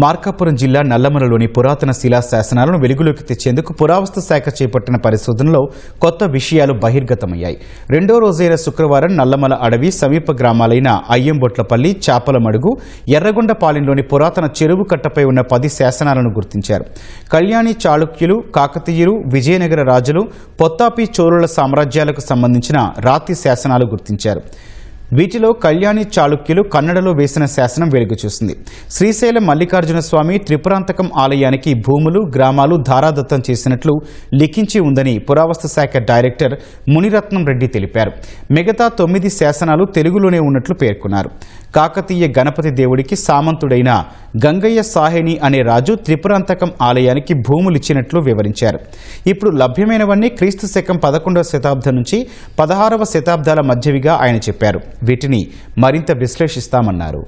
మార్కాపురం జిల్లా నల్లమలలోని పురాతన శిలా శాసనాలను వెలుగులోకి తెచ్చేందుకు పురావస్తు శాఖ చేపట్టిన పరిశోధనలో కొత్త విషయాలు బహిర్గతమయ్యాయి. రెండో రోజైన శుక్రవారం నల్లమల అడవి సమీప గ్రామాలైన అయ్యంబొట్లపల్లి, చాపలమడుగు, ఎర్రగొండపాలెంలోని పురాతన చెరువు కట్టపై ఉన్న 10 శాసనాలను గుర్తించారు. కళ్యాణి చాళుక్యులు, కాకతీయులు, విజయనగర రాజులు, పొత్తాపి చోళుల సామ్రాజ్యాలకు సంబంధించిన రాతి శాసనాలు గుర్తించారు. వీటిలో కళ్యాణి చాళుక్యులు కన్నడలో వేసిన శాసనం వెలుగు చూసింది. శ్రీశైలం మల్లికార్జున స్వామి త్రిపురాంతకం ఆలయానికి భూములు, గ్రామాలు ధారాదత్తం చేసినట్లు లిఖించి ఉందని పురావస్తు శాఖ డైరెక్టర్ మునిరత్నం రెడ్డి తెలిపారు. మిగతా 9 శాసనాలు తెలుగులోనే ఉన్నట్లు పేర్కొన్నారు. కాకతీయ గణపతి దేవుడికి సామంతుడైన గంగయ్య సాహేని అనే రాజు త్రిపురాంతకం ఆలయానికి భూములిచ్చినట్లు వివరించారు. ఇప్పుడు లభ్యమైనవన్నీ క్రీస్తు శకం 11వ శతాబ్దం నుంచి 16వ శతాబ్దాల మధ్యవిగా ఆయన చెప్పారు. వీటిని మరింత విశ్లేషిస్తామన్నారు.